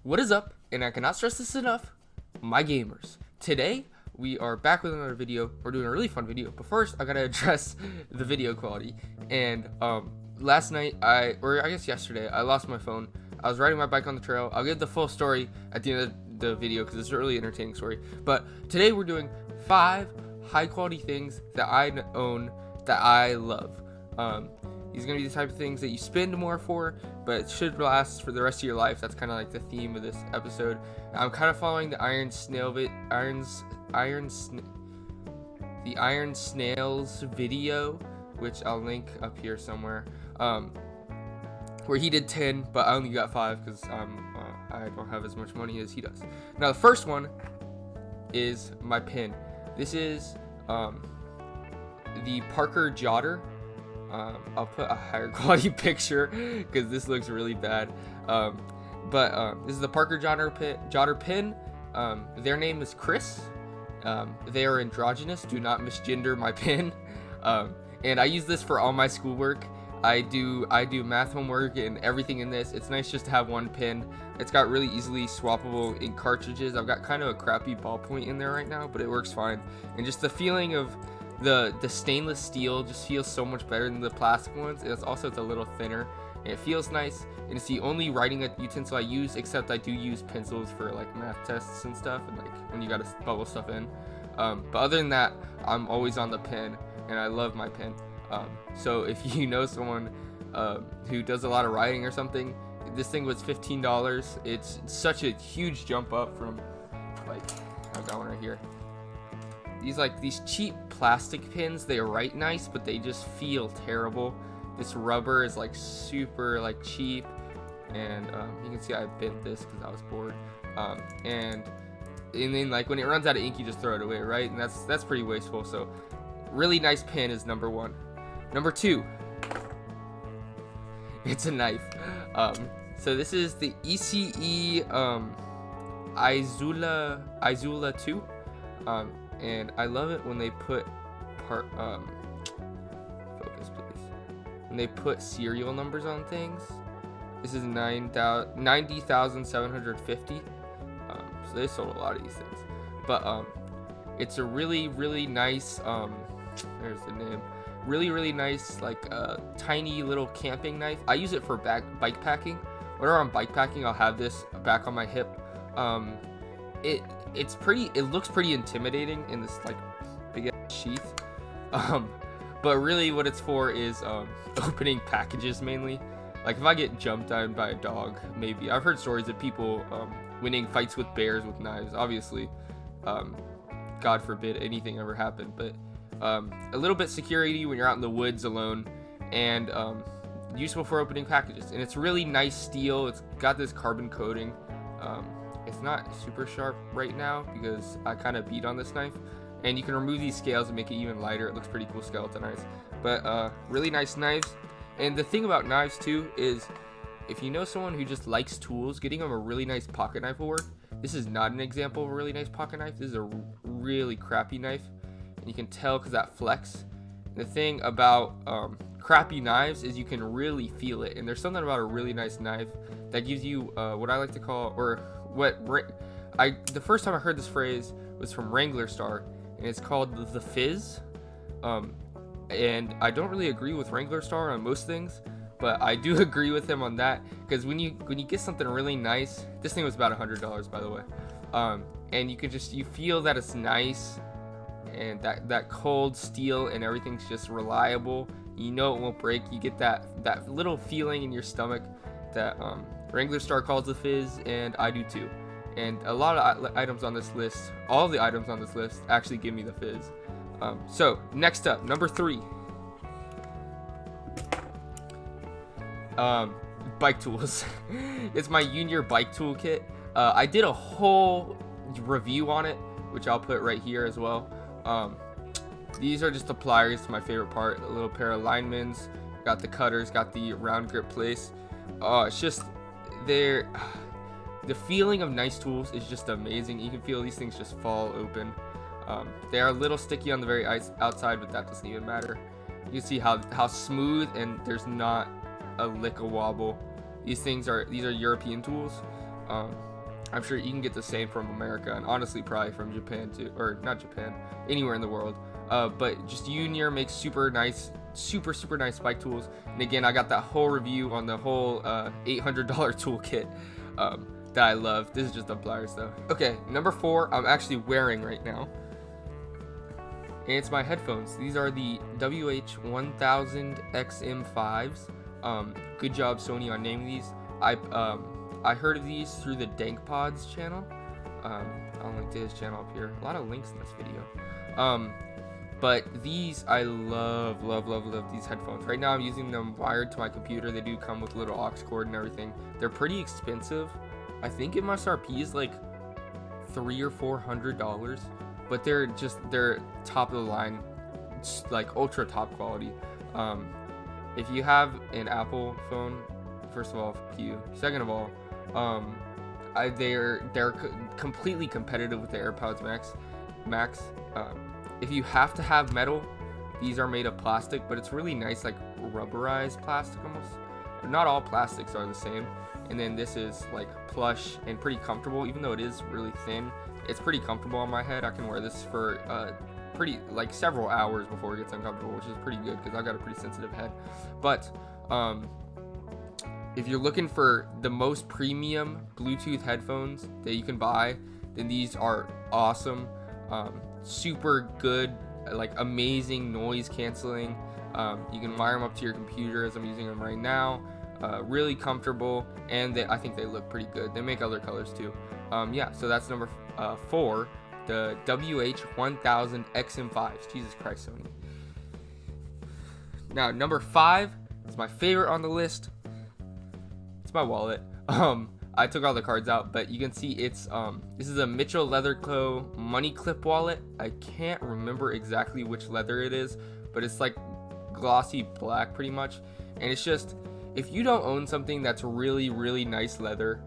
What is up? And I cannot stress this enough, my gamers. Today, we are back with another video. We're doing a really fun video, but first, I gotta address the video quality. And last night, I guess yesterday, I lost my phone. I was riding my bike on the trail. I'll give the full story at the end of the video because it's a really entertaining story. But today, we're doing 5 high quality things that I own that I love. These are going to be the type of things that you spend more for, but it should last for the rest of your life. That's kind of like the theme of this episode. I'm kind of following the Iron Snails video, which I'll link up here somewhere, where he did 10, but I only got 5 because I don't have as much money as he does. Now, the first one is my pen. This is the Parker Jotter. I'll put a higher quality picture because this looks really bad. But this is the Parker Jotter pen. Their name is Chris. They are androgynous. Do not misgender my pen. And I use this for all my schoolwork. I do math homework and everything in this. It's nice just to have one pen. It's got really easily swappable ink cartridges. I've got kind of a crappy ballpoint in there right now, but it works fine. And just the feeling of the stainless steel just feels so much better than the plastic ones. It's a little thinner and it feels nice, and it's the only writing utensil I use, except I do use pencils for like math tests and stuff, and like when you gotta bubble stuff in. But other than that, I'm always on the pen and I love my pen. So if you know someone who does a lot of writing or something, this thing was $15. It's such a huge jump up from, like, I've got one right here. These cheap plastic pens, they write nice, but they just feel terrible. This rubber is like super like cheap, and you can see I bent this because I was bored. And then like when it runs out of ink, you just throw it away, right? And that's pretty wasteful. So really nice pen is number 1. Number 2, it's a knife. So this is the ECE Izula 2. And I love it when they put focus please. When they put serial numbers on things. This is 90,750. So they sold a lot of these things. But it's a really, really nice, there's the name. Really, really nice, like tiny little camping knife. I use it for bike packing. Whenever I'm bike packing, I'll have this back on my hip. It looks pretty intimidating in this like big ass sheath, but really what it's for is opening packages mainly. Like if I get jumped on by a dog, maybe. I've heard stories of people winning fights with bears with knives. Obviously, God forbid anything ever happened, but a little bit security when you're out in the woods alone, and useful for opening packages. And it's really nice steel. It's got this carbon coating. It's not super sharp right now because I kind of beat on this knife, and you can remove these scales and make it even lighter. It looks pretty cool skeletonized, but really nice knives. And the thing about knives too is, if you know someone who just likes tools, getting them a really nice pocket knife will work. This is not an example of a really nice pocket knife. This is a really crappy knife, and you can tell because that flex. And the thing about crappy knives is you can really feel it, and there's something about a really nice knife that gives you what I like to call, the first time I heard this phrase was from Wrangler Star, and it's called the fizz. And I don't really agree with Wrangler Star on most things, but I do agree with him on that, because when you get something really nice, this thing was about $100 by the way, and you feel that it's nice, and that cold steel and everything's just reliable. You know it won't break. You get that little feeling in your stomach that Wrangler Star calls the fizz, and I do too. And a lot of items on this list, all of the items on this list actually give me the fizz. So next up, number 3, bike tools. It's my Junior bike tool kit. I did a whole review on it, which I'll put right here as well. These are just the pliers, my favorite part. A little pair of linemen's, got the cutters, got the round grip place. It's just the feeling of nice tools is just amazing. You can feel these things just fall open. They are a little sticky on the very outside, but that doesn't even matter. You can see how smooth, and there's not a lick of wobble. These are European tools. I'm sure you can get the same from America, and honestly probably from Japan too, or not Japan, anywhere in the world. But just Unier makes super nice bike tools. And again, I got that whole review on the whole $800 toolkit that I love. This is just the pliers though. Okay, number 4 I'm actually wearing right now, and it's my headphones. These are the WH-1000XM5s. Good job Sony on naming these. I heard of these through the Dank Pods channel. I'll link to his channel up here. A lot of links in this video. But these, I love these headphones. Right now I'm using them wired to my computer. They do come with a little aux cord and everything. They're pretty expensive. I think MSRP is like $300 or $400, but they're top of the line, like ultra top quality. If you have an Apple phone, first of all, fuck you. Second of all, they're completely competitive with the AirPods Max. If you have to have metal, these are made of plastic, but it's really nice, like rubberized plastic almost. Not all plastics are the same. And then this is like plush and pretty comfortable, even though it is really thin. It's pretty comfortable on my head. I can wear this for pretty like several hours before it gets uncomfortable, which is pretty good because I've got a pretty sensitive head. But if you're looking for the most premium Bluetooth headphones that you can buy, then these are awesome. Super good, like amazing noise canceling. You can wire them up to your computer as I'm using them right now. Really comfortable, and I think they look pretty good. They make other colors too. Yeah, so that's number 4, the WH-1000XM5s. Jesus Christ, Sony. Now number 5 is my favorite on the list. It's my wallet. I took all the cards out, but you can see it's this is a Mitchell Leather Co. money clip wallet. I can't remember exactly which leather it is, but it's like glossy black pretty much. And it's just, if you don't own something that's really nice leather,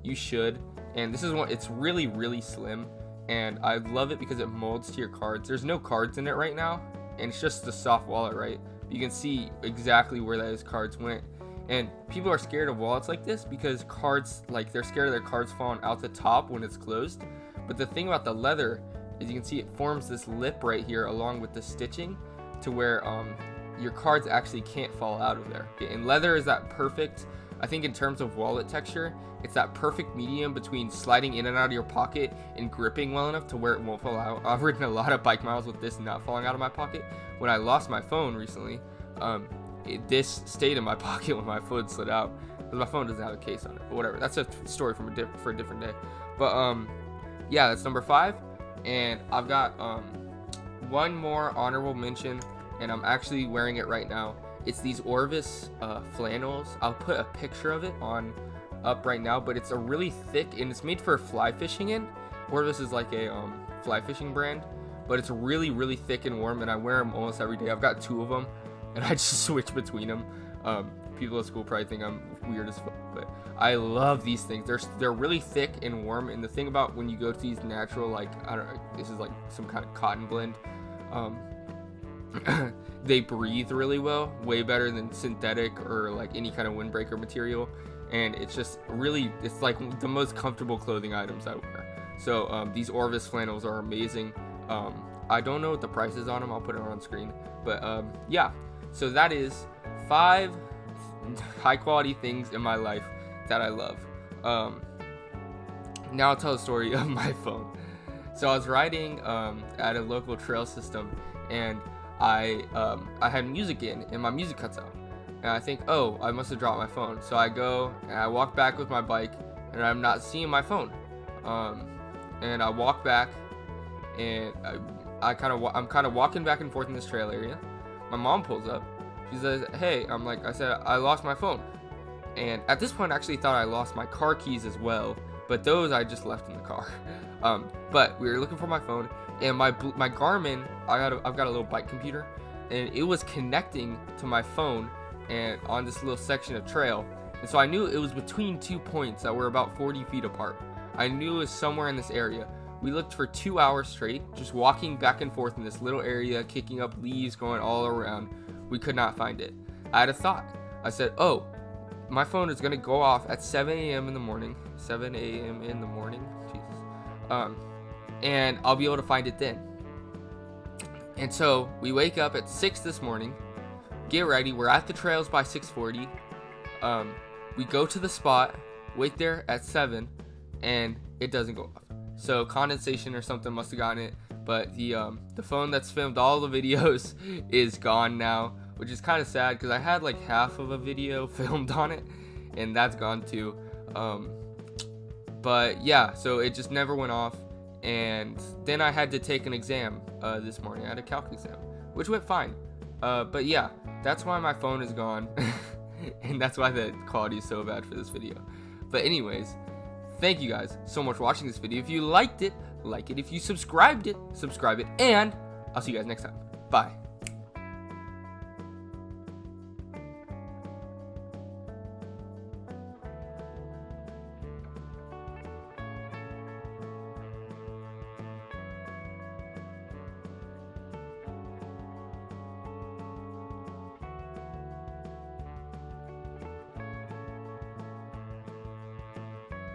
you should. And this is one, it's really slim, and I love it because it molds to your cards. There's no cards in it right now, and it's just a soft wallet, right? You can see exactly where those cards went. And people are scared of wallets like this because cards, like they're scared of their cards falling out the top when it's closed. But the thing about the leather is you can see it forms this lip right here along with the stitching to where your cards actually can't fall out of there. And leather is that perfect, I think in terms of wallet texture, it's that perfect medium between sliding in and out of your pocket and gripping well enough to where it won't fall out. I've ridden a lot of bike miles with this not falling out of my pocket. When I lost my phone recently, this stayed in my pocket when my phone slid out because my phone doesn't have a case on it, but whatever, that's a story for a different day. But yeah, that's number 5, and I've got one more honorable mention, and I'm actually wearing it right now. It's these Orvis flannels. I'll put a picture of it up right now, but it's a really thick, and it's made for fly fishing in. Orvis is like a fly fishing brand, but it's really thick and warm, and I wear them almost every day. I've got 2 of them, and I just switch between them. People at school probably think I'm weird as fuck, but I love these things. They're really thick and warm, and the thing about when you go to these natural, like, I don't know, this is like some kind of cotton blend, they breathe really well, way better than synthetic or like any kind of windbreaker material, and it's just really, it's like the most comfortable clothing items I wear. So these Orvis flannels are amazing. I don't know what the price is on them. I'll put it on screen, but yeah. So that is 5 high quality things in my life that I love. Now I'll tell the story of my phone. So I was riding at a local trail system, and I had music in, and my music cuts out. And I think, oh, I must have dropped my phone. So I go and I walk back with my bike, and I'm not seeing my phone. And I walk back, and I'm kind of walking back and forth in this trail area. My mom pulls up. She says, hey, I said, I lost my phone. And at this point, I actually thought I lost my car keys as well, but those I just left in the car. But we were looking for my phone, and my Garmin, I've got a little bike computer, and it was connecting to my phone and on this little section of trail. And so I knew it was between 2 points that were about 40 feet apart. I knew it was somewhere in this area. We looked for 2 hours straight, just walking back and forth in this little area, kicking up leaves, going all around. We could not find it. I had a thought. I said, oh, my phone is gonna go off at 7 a.m. in the morning. 7 a.m. in the morning. Jesus. And I'll be able to find it then. And so we wake up at 6 this morning, get ready. We're at the trails by 6:40. We go to the spot, wait there at 7, and it doesn't go off. So condensation or something must have gotten it. But the phone that's filmed all the videos is gone now, which is kind of sad because I had like half of a video filmed on it, and that's gone too. But yeah, so it just never went off. And then I had to take an exam this morning. I had a calc exam, which went fine. But yeah, that's why my phone is gone. And that's why the quality is so bad for this video. But anyways, thank you guys so much for watching this video. If you liked it, like it. If you subscribed it, subscribe it. And I'll see you guys next time. Bye.